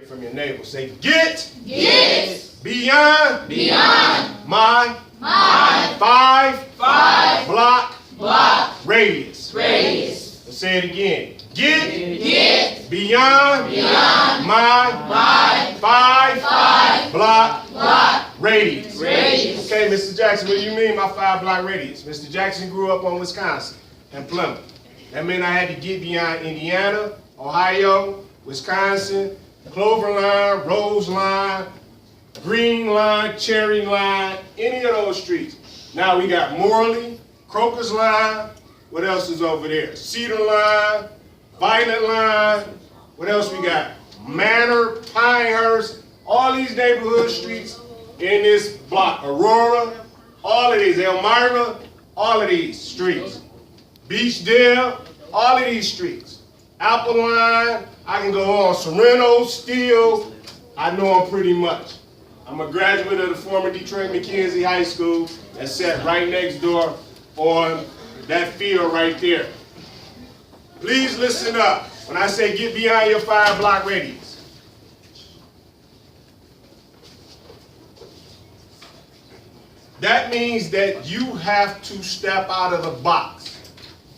From your neighbor, say, get beyond my 5 block radius. Let's say it again. Get beyond my 5 block radius. Okay, Mr. Jackson, what do you mean my 5 block radius? Mr. Jackson grew up on Wisconsin and Plymouth. That meant I had to get beyond Indiana, Ohio, Wisconsin, Clover Line, Rose Line, Green Line, Cherry Line, any of those streets. Now we got Morley, Crocus Line, what else is over there? Cedar Line, Violet Line, what else we got? Manor, Pinehurst, all these neighborhood streets in this block. Aurora, all of these, Elmira, all of these streets. Beachdale, all of these streets. Apple Line, I can go on. Sorrento, Steele, I know them pretty much. I'm a graduate of the former Detroit MacKenzie High School that sat right next door on that field right there. Please listen up when I say get beyond your 5 block radius. That means that you have to step out of the box.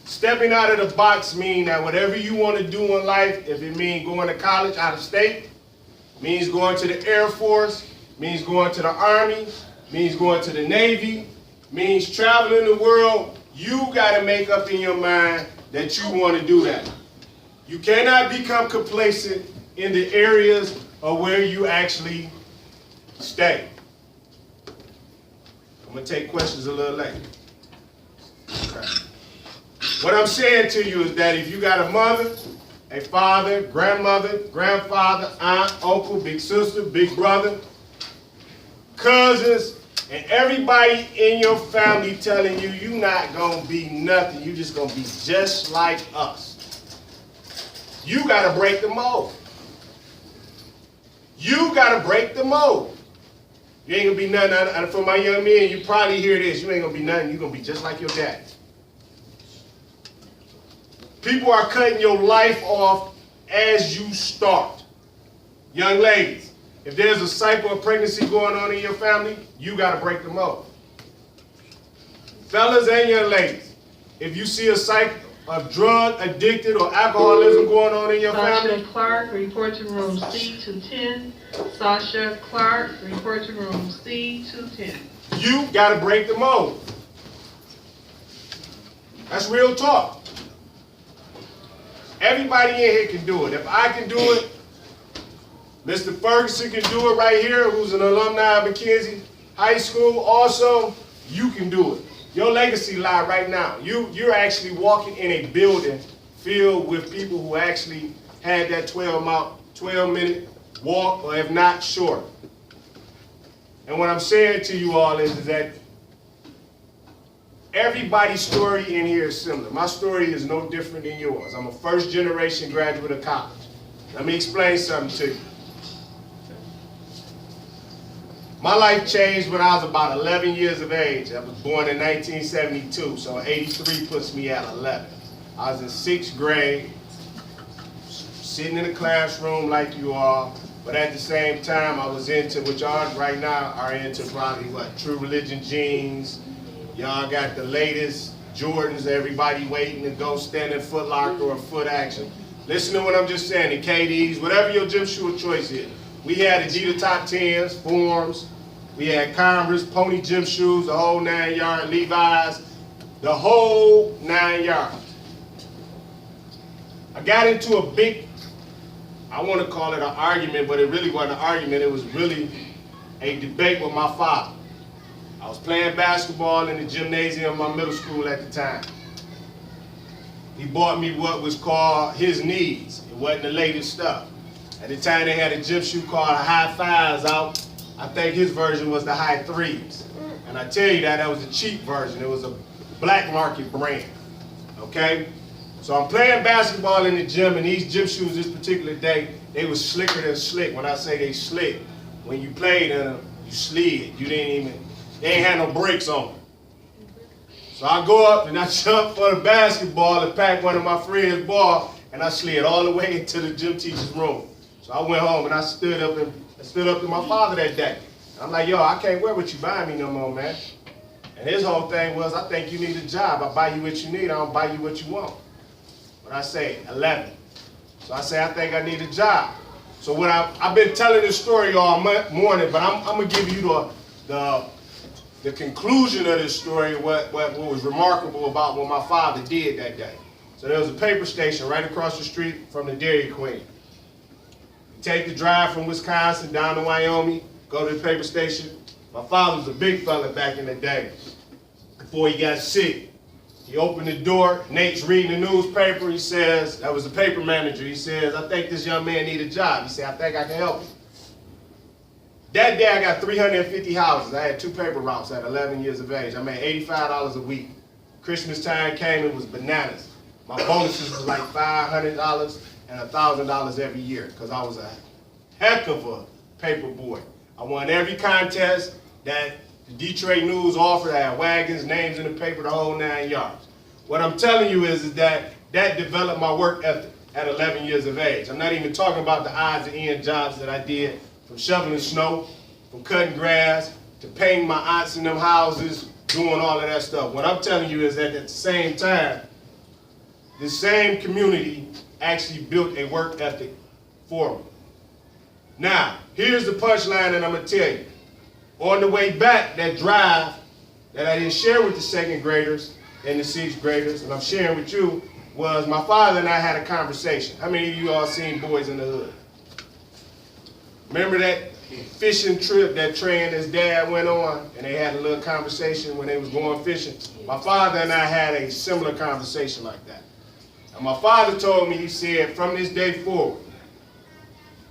Stepping out of the box means that whatever you want to do in life, if it means going to college out of state, means going to the Air Force, means going to the Army, means going to the Navy, means traveling the world, you got to make up in your mind that you want to do that. You cannot become complacent in the areas of where you actually stay. I'm going to take questions a little later. Okay. What I'm saying to you is that if you got a mother, a father, grandmother, grandfather, aunt, uncle, big sister, big brother, cousins, and everybody in your family telling you you're not going to be nothing, you're just going to be just like us, you got to break the mold. You got to break the mold. You ain't going to be nothing. For my young men, you probably hear this. You ain't going to be nothing. You're going to be just like your daddy. People are cutting your life off as you start. Young ladies, if there's a cycle of pregnancy going on in your family, you got to break the mold. Fellas and young ladies, if you see a cycle of drug addicted or alcoholism going on in your family. Sasha Clark, report to room C210. Sasha Clark, report to room C210. You got to break the mold. That's real talk. Everybody in here can do it. If I can do it, Mr. Ferguson can do it right here, who's an alumni of MacKenzie High School. Also, you can do it. Your legacy lie right now. You're actually walking in a building filled with people who actually had that 12-minute walk, or if not, shorter. And what I'm saying to you all is that everybody's story in here is similar. My story is no different than yours. I'm a first-generation graduate of college. Let me explain something to you. My life changed when I was about 11 years of age. I was born in 1972, so 83 puts me at 11. I was in 6th grade, sitting in a classroom like you are, but at the same time I was into what y'all right now are into, probably what, True Religion jeans. Y'all got the latest Jordans, everybody waiting to go stand in Foot Locker or Foot Action. Listen to what I'm just saying, the KDs, whatever your gym shoe of choice is. We had Adidas Top 10s, Forms, we had Converse, Pony gym shoes, the whole 9 yards, Levi's, the whole 9 yards. I got into a big, I want to call it an argument, but it really wasn't an argument, it was really a debate with my father. I was playing basketball in the gymnasium of my middle school at the time. He bought me what was called his needs. It wasn't the latest stuff. At the time they had a gym shoe called a High Fives out. I think his version was the High Threes. And I tell you that was a cheap version. It was a black market brand, okay? So I'm playing basketball in the gym, and these gym shoes this particular day, they was slicker than slick. When I say they slick, when you played in them, you slid. You didn't even, they ain't had no brakes on them. So I go up and I jump for the basketball and pack one of my friend's ball, and I slid all the way into the gym teacher's room. So So I went home and I stood up to my father that day. I'm like, yo, I can't wear what you buying me no more, man. And his whole thing was, I think you need a job. I buy you what you need, I don't buy you what you want. But I say, 11. So I say, I think I need a job. So what I've been telling this story all morning, but I'm going to give you the conclusion of this story, what was remarkable about what my father did that day. So there was a paper station right across the street from the Dairy Queen. You take the drive from Wisconsin down to Wyoming, go to the paper station. My father was a big fella back in the day. Before he got sick, he opened the door. Nate's reading the newspaper. He says, that was the paper manager. He says, I think this young man need a job. He said, I think I can help him. That day I got 350 houses. I had 2 paper routes at 11 years of age. I made $85 a week. Christmas time came, it was bananas. My bonuses was like $500 and $1,000 every year because I was a heck of a paper boy. I won every contest that the Detroit News offered. I had wagons, names in the paper, the whole 9 yards. What I'm telling you is that developed my work ethic at 11 years of age. I'm not even talking about the odds and ends jobs that I did, from shoveling snow, from cutting grass, to painting my aunts in them houses, doing all of that stuff. What I'm telling you is that at the same time, the same community actually built a work ethic for me. Now, here's the punchline that I'm going to tell you. On the way back, that drive that I didn't share with the 2nd graders and the 6th graders, and I'm sharing with you, was my father and I had a conversation. How many of you all seen Boys in the Hood? Remember that fishing trip that Trey and his dad went on, and they had a little conversation when they was going fishing? My father and I had a similar conversation like that. And my father told me, he said, from this day forward,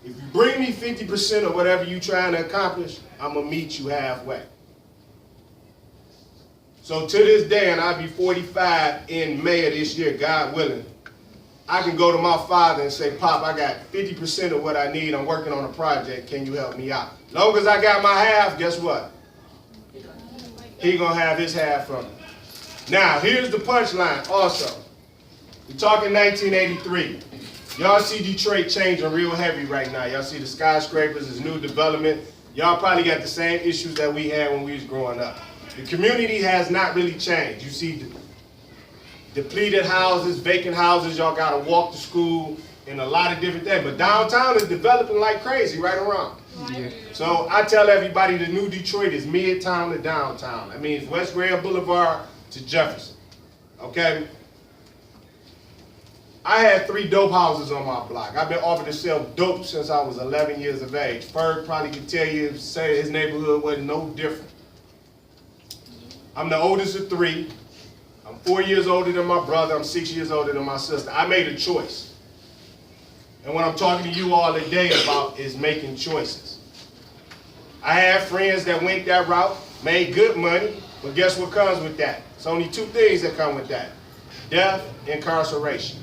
if you bring me 50% of whatever you're trying to accomplish, I'm going to meet you halfway. So to this day, and I'll be 45 in May of this year, God willing, I can go to my father and say, Pop, I got 50% of what I need. I'm working on a project. Can you help me out? Long as I got my half, guess what? He going to have his half from me. Now, here's the punchline also. We're talking 1983. Y'all see Detroit changing real heavy right now. Y'all see the skyscrapers, this new development. Y'all probably got the same issues that we had when we was growing up. The community has not really changed. You see depleted houses, vacant houses. Y'all got to walk to school and a lot of different things. But downtown is developing like crazy right around. Yeah. So I tell everybody the new Detroit is midtown to downtown. That means West Grand Boulevard to Jefferson. Okay? I had 3 dope houses on my block. I've been offered to sell dope since I was 11 years of age. Ferg probably could tell you, say his neighborhood wasn't no different. I'm the oldest of 3. I'm 4 years older than my brother. I'm 6 years older than my sister. I made a choice. And what I'm talking to you all today about is making choices. I had friends that went that route, made good money, but guess what comes with that? It's only 2 things that come with that: death, incarceration.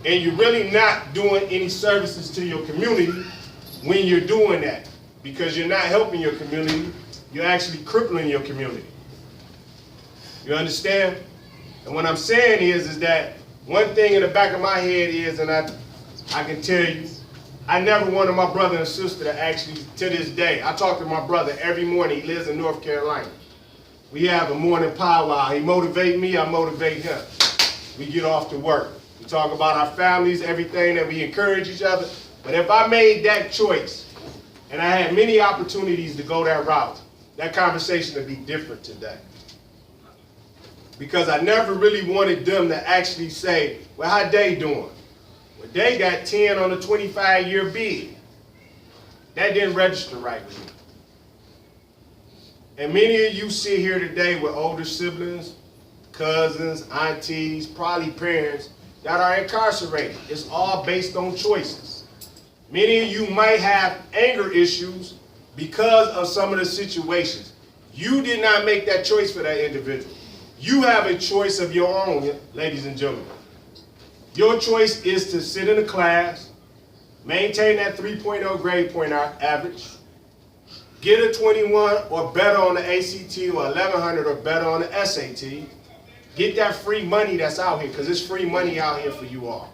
And you're really not doing any services to your community when you're doing that, because you're not helping your community, you're actually crippling your community. You understand? And what I'm saying is that one thing in the back of my head is, and I can tell you, I never wanted my brother and sister to actually, to this day, I talk to my brother every morning. He lives in North Carolina. We have a morning powwow. He motivates me, I motivate him. We get off to work. We talk about our families, everything, that we encourage each other. But if I made that choice, and I had many opportunities to go that route, that conversation would be different today. Because I never really wanted them to actually say, well, how they doing? Well, they got 10 on a 25-year bid. That didn't register right with me. And many of you sit here today with older siblings, cousins, aunties, probably parents that are incarcerated. It's all based on choices. Many of you might have anger issues because of some of the situations. You did not make that choice for that individual. You have a choice of your own, ladies and gentlemen. Your choice is to sit in a class, maintain that 3.0 grade point average, get a 21 or better on the ACT or 1100 or better on the SAT, get that free money that's out here, because it's free money out here for you all.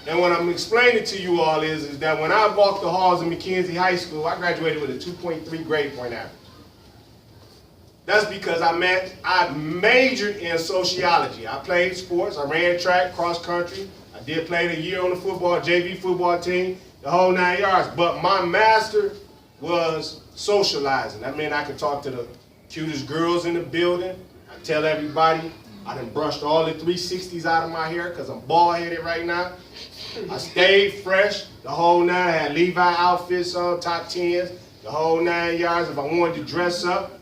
And what I'm explaining to you all is that when I walked the halls of MacKenzie High School, I graduated with a 2.3 grade point average. That's because I majored in sociology. I played sports. I ran track, cross country. I did play a year on the JV football team, the whole 9 yards. But my master was socializing. That meant I could talk to the cutest girls in the building. I tell everybody I done brushed all the 360s out of my hair because I'm bald-headed right now. I stayed fresh the whole 9. I had Levi outfits on, top 10s, the whole 9 yards. If I wanted to dress up,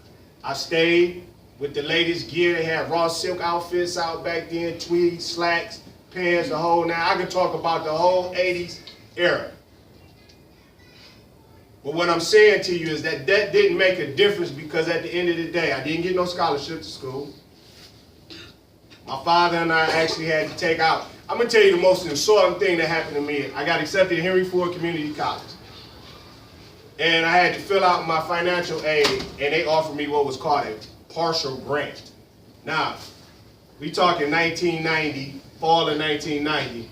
I stayed with the latest gear. They had raw silk outfits out back then, tweed, slacks, pants, the whole 9. I could talk about the whole 80s era. But what I'm saying to you is that didn't make a difference because at the end of the day, I didn't get no scholarship to school. My father and I actually had to take out. I'm going to tell you the most important thing that happened to me. I got accepted at Henry Ford Community College. And I had to fill out my financial aid, and they offered me what was called a partial grant. Now, we talking 1990, fall of 1990.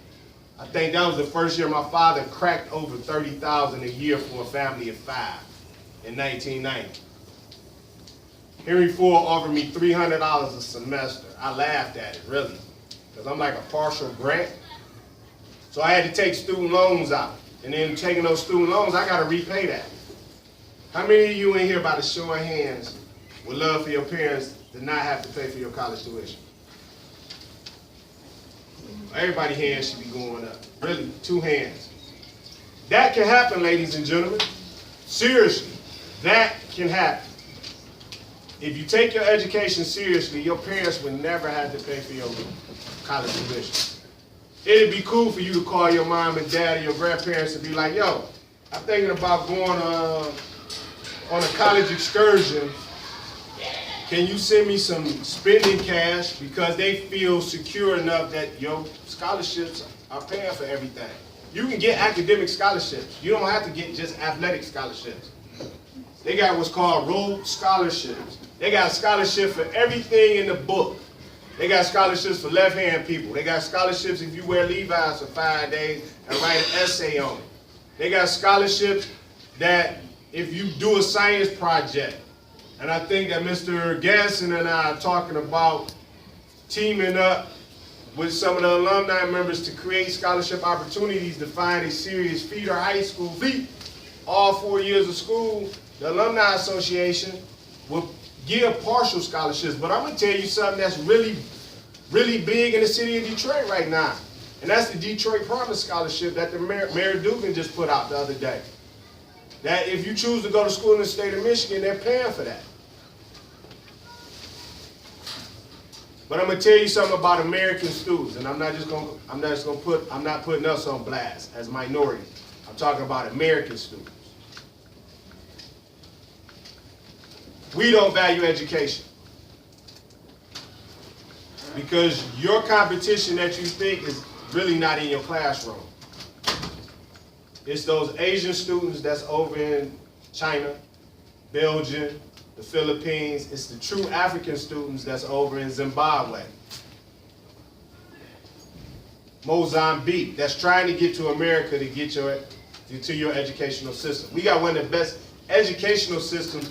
I think that was the first year my father cracked over $30,000 a year for a family of 5 in 1990. Henry Ford offered me $300 a semester. I laughed at it, really, because I'm like a partial grant. So I had to take student loans out. And then taking those student loans, I got to repay that. How many of you in here, by the show of hands, would love for your parents to not have to pay for your college tuition? Everybody's hands should be going up. Really, 2 hands. That can happen, ladies and gentlemen. Seriously, that can happen. If you take your education seriously, your parents would never have to pay for your college tuition. It'd be cool for you to call your mom and dad or your grandparents and be like, yo, I'm thinking about going on a college excursion. Can you send me some spending cash? Because they feel secure enough that your scholarships are paying for everything. You can get academic scholarships. You don't have to get just athletic scholarships. They got what's called Rhodes scholarships. They got scholarships for everything in the book. They got scholarships for left-hand people. They got scholarships if you wear Levi's for 5 days and write an essay on it. They got scholarships that if you do a science project, and I think that Mr. Gasson and I are talking about teaming up with some of the alumni members to create scholarship opportunities to find a serious feeder high school feat. All 4 years of school, the Alumni Association will give partial scholarships. But I'm going to tell you something that's really, really big in the city of Detroit right now. And that's the Detroit Promise Scholarship that the Mayor Dugan just put out the other day. That if you choose to go to school in the state of Michigan, they're paying for that. But I'm gonna tell you something about American students, and I'm not putting us on blast as minorities. I'm talking about American students. We don't value education because your competition that you think is really not in your classroom. It's those Asian students that's over in China, Belgium, the Philippines. It's the true African students that's over in Zimbabwe, Mozambique, that's trying to get to America to get to your educational system. We got one of the best educational systems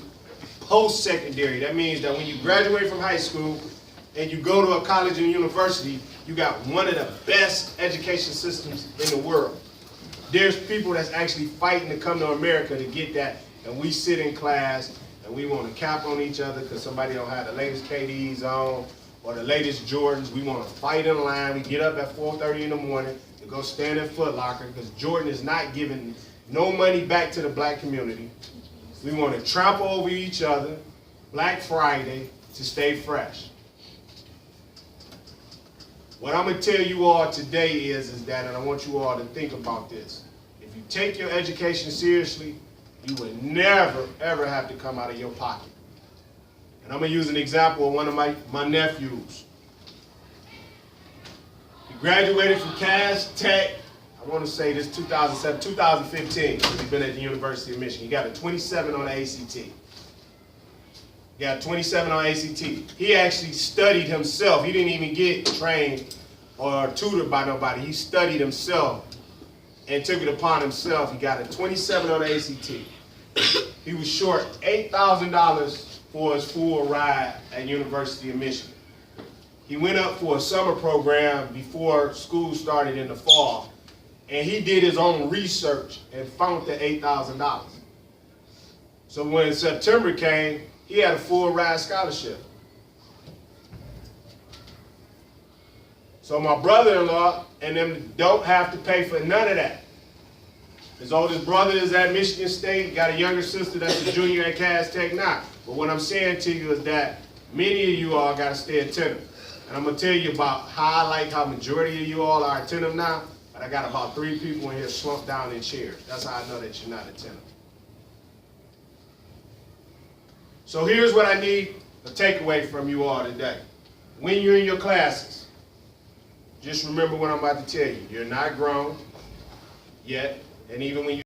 post-secondary. That means that when you graduate from high school and you go to a college and university, you got one of the best education systems in the world. There's people that's actually fighting to come to America to get that, and we sit in class and we want to cap on each other because somebody don't have the latest KDs on or the latest Jordans. We want to fight in line. We get up at 4:30 in the morning to go stand in Foot Locker because Jordan is not giving no money back to the black community. We want to trample over each other, Black Friday, to stay fresh. What I'm going to tell you all today is that, and I want you all to think about this. If you take your education seriously, you will never, ever have to come out of your pocket. And I'm going to use an example of one of my nephews. He graduated from Cass Tech, I want to say this 2015, because he's been at the University of Michigan. He got a 27 on the ACT. He got a 27 on ACT. He actually studied himself. He didn't even get trained or tutored by nobody. He studied himself and took it upon himself. He got a 27 on the ACT. He was short $8,000 for his full ride at University of Michigan. He went up for a summer program before school started in the fall, and he did his own research and found the $8,000. So when September came, he had a full ride scholarship. So my brother-in-law and them don't have to pay for none of that. His oldest brother is at Michigan State, got a younger sister that's a junior at Cass Tech now. But what I'm saying to you is that many of you all got to stay attentive. And I'm going to tell you about how I like how majority of you all are attentive now, but I got about 3 people in here slumped down in chairs. That's how I know that you're not attentive. So here's what I need a takeaway from you all today. When you're in your classes, just remember what I'm about to tell you. You're not grown yet, and even when you